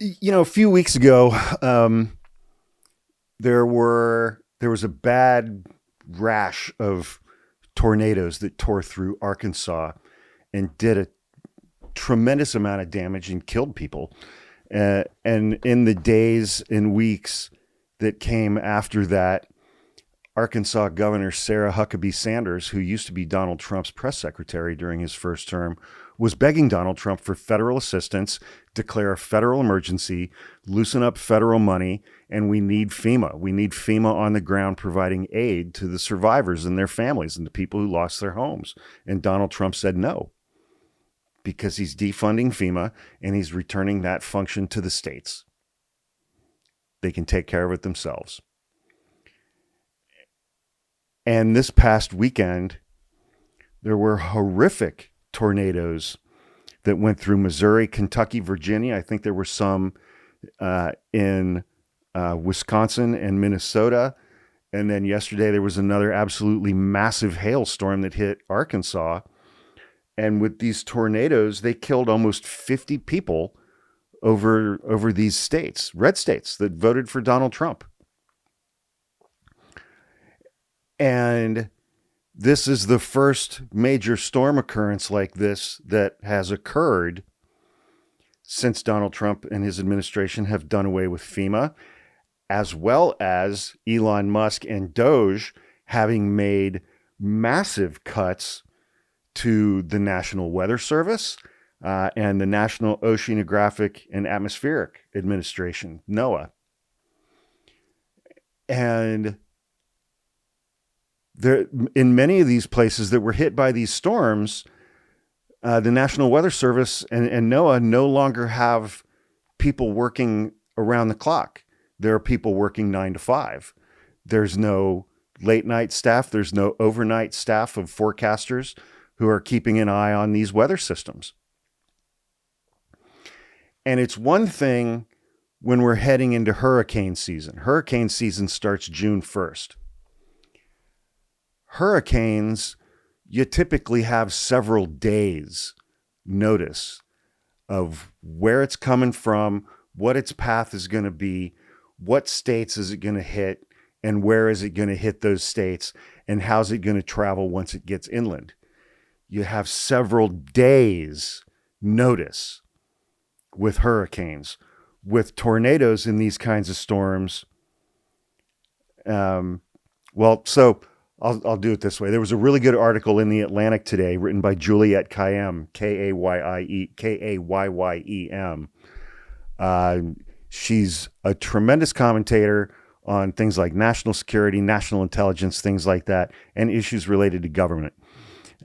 A few weeks ago, there was a bad rash of tornadoes that tore through Arkansas and did a tremendous amount of damage and killed people. And in the days and weeks that came after that, Arkansas Governor Sarah Huckabee Sanders, who used to be Donald Trump's press secretary during his first term, was begging Donald Trump for federal assistance, declare a federal emergency, loosen up federal money, and we need FEMA. We need FEMA on the ground providing aid to the survivors and their families and the people who lost their homes. And Donald Trump said no, because he's defunding FEMA and he's returning that function to the states. They can take care of it themselves. And this past weekend, there were horrific tornadoes that went through Missouri, Kentucky, Virginia. I think there were some in Wisconsin and Minnesota. And then yesterday, there was another absolutely massive hailstorm that hit Arkansas. And with these tornadoes, they killed almost 50 people over these states, red states that voted for Donald Trump. And this is the first major storm occurrence like this that has occurred since Donald Trump and his administration have done away with FEMA, as well as Elon Musk and DOGE having made massive cuts to the National Weather Service and the National Oceanographic and Atmospheric Administration, NOAA. And there, in many of these places that were hit by these storms, the National Weather Service and NOAA no longer have people working around the clock. There are people working 9 to 5. There's no late night staff. There's no overnight staff of forecasters who are keeping an eye on these weather systems. And it's one thing when we're heading into hurricane season. Hurricane season starts June 1st. Hurricanes, you typically have several days notice of where it's coming from, what its path is going to be, what states is it going to hit, and where is it going to hit those states, and how's it going to travel once it gets inland. You have several days notice with hurricanes. With tornadoes in these kinds of storms, so I'll do it this way. There was a really good article in The Atlantic today written by Juliette Kayyem, Kayyem. She's a tremendous commentator on things like national security, national intelligence, things like that, and issues related to government.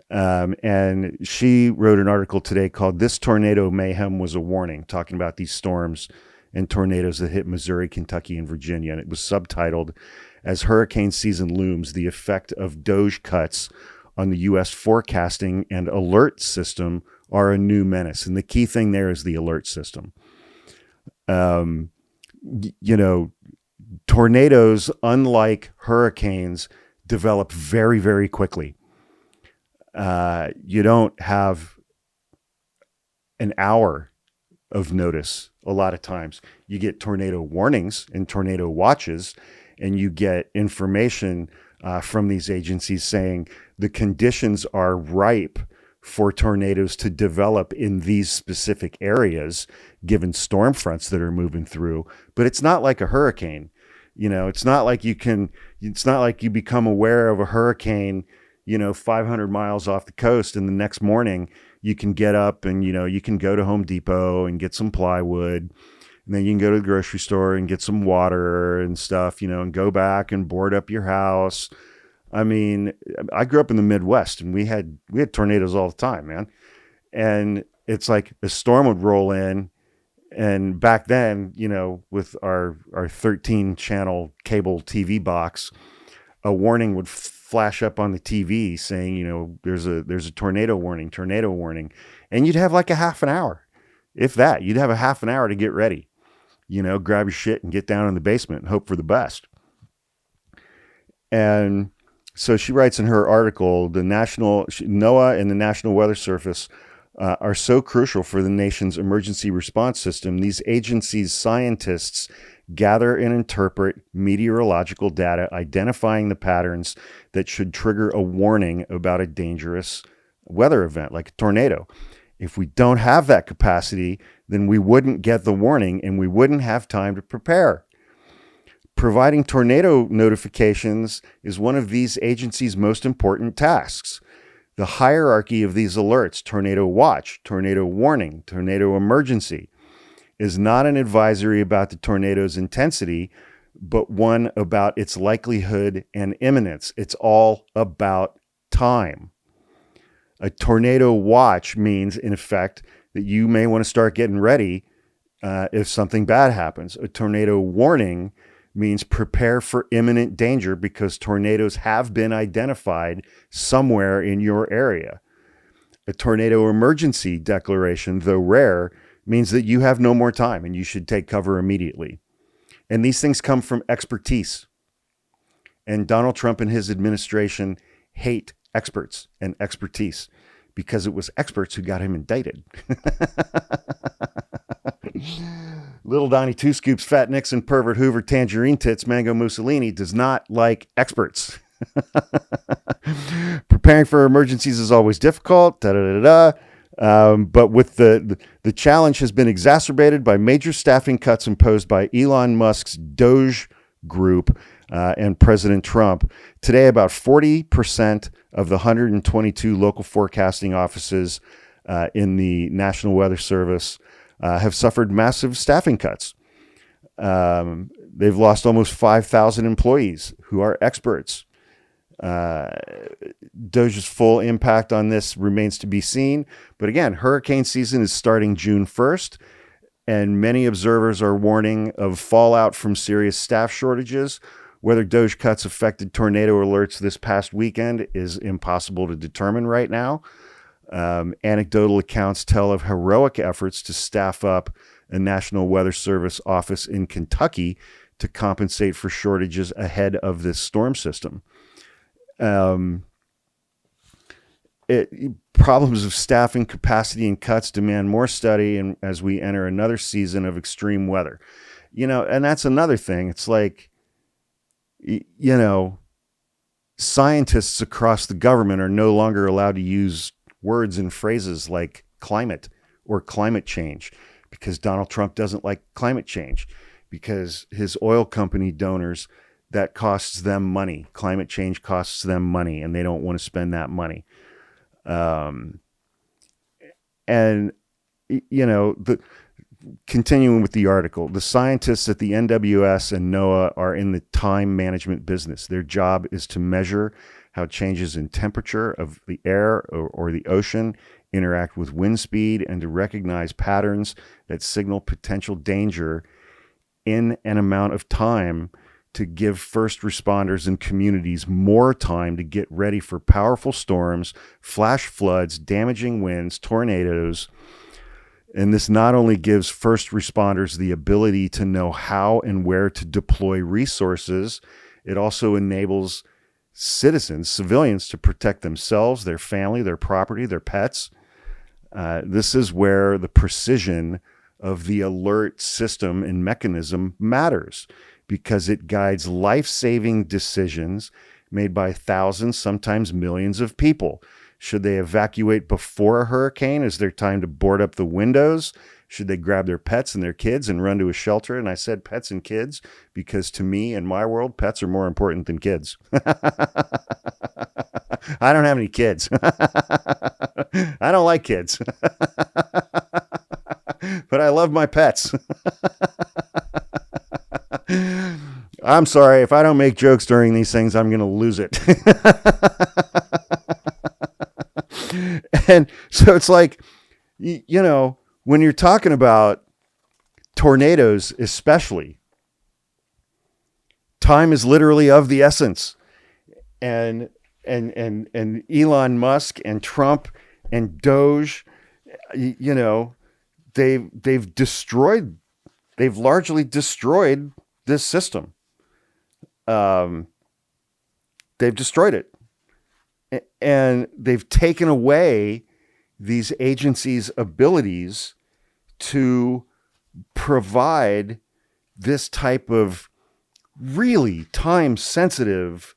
And she wrote an article today called "This Tornado Mayhem Was a Warning," talking about these storms and tornadoes that hit Missouri, Kentucky, and Virginia. And it was subtitled, "As Hurricane Season Looms, the Effect of DOGE Cuts on the U.S. Forecasting and Alert System Are a New Menace." And the key thing there is the alert system. Tornadoes, unlike hurricanes, develop very, very quickly. You don't have an hour of notice a lot of times. You get tornado warnings and tornado watches, and you get information from these agencies saying the conditions are ripe for tornadoes to develop in these specific areas, given storm fronts that are moving through. But it's not like a hurricane. It's not like you become aware of a hurricane 500 miles off the coast, and the next morning you can get up and, you can go to Home Depot and get some plywood, and then you can go to the grocery store and get some water and stuff, and go back and board up your house. I mean, I grew up in the Midwest, and we had tornadoes all the time, man. And it's like a storm would roll in, and back then, with our 13 channel cable TV box, a warning would flash up on the TV saying, there's a tornado warning, and you'd have like a half an hour, if that. You'd have a half an hour to get ready, grab your shit and get down in the basement and hope for the best. And so she writes in her article, NOAA and the National Weather Service are so crucial for the nation's emergency response system. These agencies' scientists gather and interpret meteorological data, identifying the patterns that should trigger a warning about a dangerous weather event like a tornado. If we don't have that capacity, then we wouldn't get the warning and we wouldn't have time to prepare. Providing tornado notifications is one of these agencies' most important tasks. The hierarchy of these alerts, tornado watch, tornado warning, tornado emergency, is not an advisory about the tornado's intensity, but one about its likelihood and imminence. It's all about time. A tornado watch means, in effect, that you may want to start getting ready if something bad happens. A tornado warning means prepare for imminent danger because tornadoes have been identified somewhere in your area. A tornado emergency declaration, though rare, means that you have no more time and you should take cover immediately. And these things come from expertise. And Donald Trump and his administration hate experts and expertise because it was experts who got him indicted. Little Donnie Two Scoops, Fat Nixon, Pervert Hoover, Tangerine Tits, Mango Mussolini does not like experts. Preparing for emergencies is always difficult. But with the challenge has been exacerbated by major staffing cuts imposed by Elon Musk's DOGE group and President Trump. Today, about 40% of the 122 local forecasting offices in the National Weather Service have suffered massive staffing cuts. They've lost almost 5,000 employees who are experts. DOGE's full impact on this remains to be seen. But again, hurricane season is starting June 1st, and many observers are warning of fallout from serious staff shortages. Whether DOGE cuts affected tornado alerts this past weekend is impossible to determine right now. Anecdotal accounts tell of heroic efforts to staff up a National Weather Service office in Kentucky to compensate for shortages ahead of this storm system. Problems of staffing, capacity, and cuts demand more study, and as we enter another season of extreme weather, and that's another thing. It's like, scientists across the government are no longer allowed to use words and phrases like climate or climate change because Donald Trump doesn't like climate change because his oil company donors, that costs them money. Climate change costs them money, and they don't want to spend that money. Continuing with the article, the scientists at the NWS and NOAA are in the time management business. Their job is to measure how changes in temperature of the air or the ocean interact with wind speed and to recognize patterns that signal potential danger in an amount of time to give first responders and communities more time to get ready for powerful storms, flash floods, damaging winds, tornadoes. And this not only gives first responders the ability to know how and where to deploy resources, it also enables citizens, civilians, to protect themselves, their family, their property, their pets. This is where the precision of the alert system and mechanism matters, because it guides life-saving decisions made by thousands, sometimes millions of people. Should they evacuate before a hurricane? Is there time to board up the windows? Should they grab their pets and their kids and run to a shelter? And I said pets and kids because to me, in my world, pets are more important than kids. I don't have any kids. I don't like kids. But I love my pets. I'm sorry, if I don't make jokes during these things, I'm going to lose it. And so it's like, when you're talking about tornadoes, especially, time is literally of the essence. And Elon Musk and Trump and DOGE, they've largely destroyed this system. They've destroyed it, and they've taken away these agencies' abilities to provide this type of really time-sensitive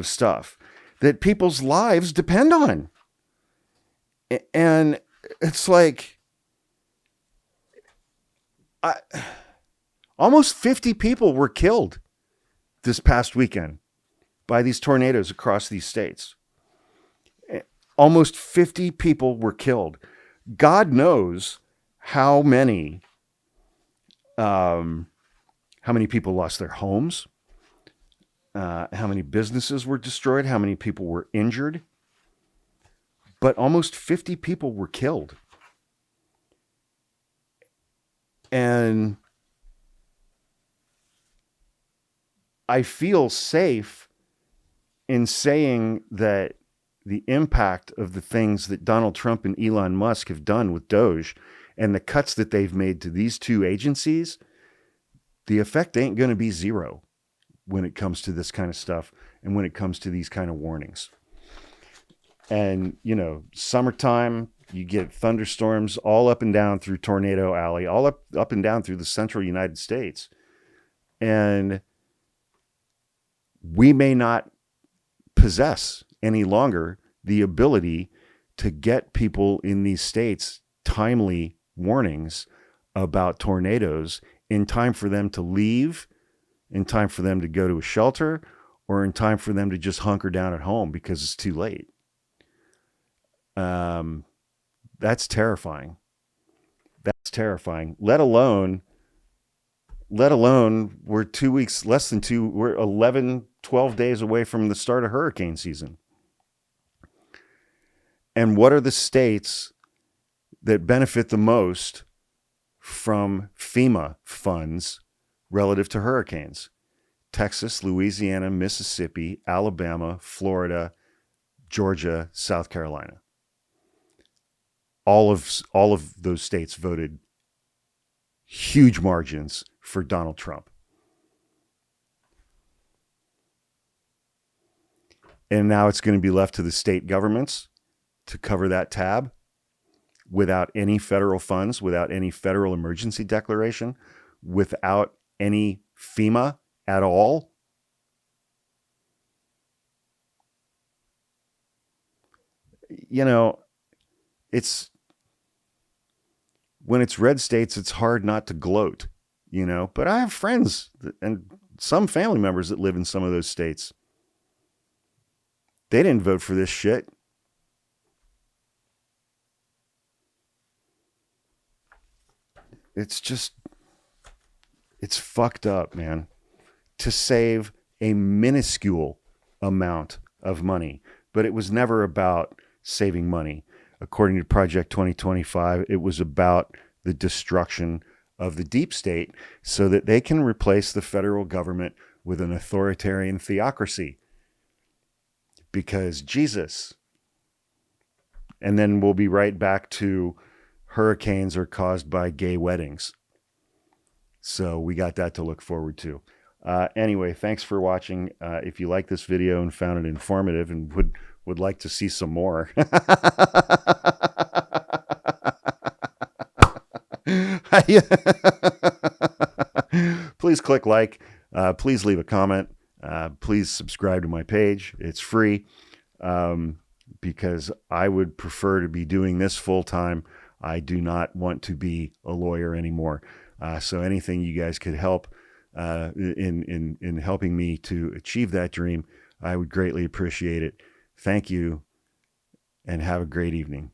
stuff that people's lives depend on. And it's like almost 50 people were killed this past weekend by these tornadoes across these states. Almost 50 people were killed. God knows how many people lost their homes, how many businesses were destroyed, how many people were injured. But almost 50 people were killed. And I feel safe in saying that the impact of the things that Donald Trump and Elon Musk have done with DOGE and the cuts that they've made to these two agencies, the effect ain't going to be zero when it comes to this kind of stuff and when it comes to these kind of warnings. And, you know, summertime, you get thunderstorms all up and down through Tornado Alley, all up and down through the central United States. And we may not possess any longer the ability to get people in these states timely warnings about tornadoes in time for them to leave, in time for them to go to a shelter, or in time for them to just hunker down at home because it's too late. That's terrifying. That's terrifying. Let alone we're 2 weeks, we're 11, 12 days away from the start of hurricane season. And what are the states that benefit the most from FEMA funds relative to hurricanes? Texas, Louisiana, Mississippi, Alabama, Florida, Georgia, South Carolina. All of those states voted huge margins for Donald Trump. And now it's going to be left to the state governments to cover that tab without any federal funds, without any federal emergency declaration, without any FEMA at all. You know, when it's red states, it's hard not to gloat, you know, but I have friends and some family members that live in some of those states. They didn't vote for this shit. It's fucked up, man. To save a minuscule amount of money. But it was never about saving money. According to Project 2025, it was about the destruction of the deep state so that they can replace the federal government with an authoritarian theocracy. Because Jesus. And then we'll be right back to hurricanes are caused by gay weddings. So we got that to look forward to. Anyway, thanks for watching. If you like this video and found it informative and would like to see some more, please click like. Please leave a comment. Please subscribe to my page. It's free because I would prefer to be doing this full time. I do not want to be a lawyer anymore. So anything you guys could help in helping me to achieve that dream, I would greatly appreciate it. Thank you and have a great evening.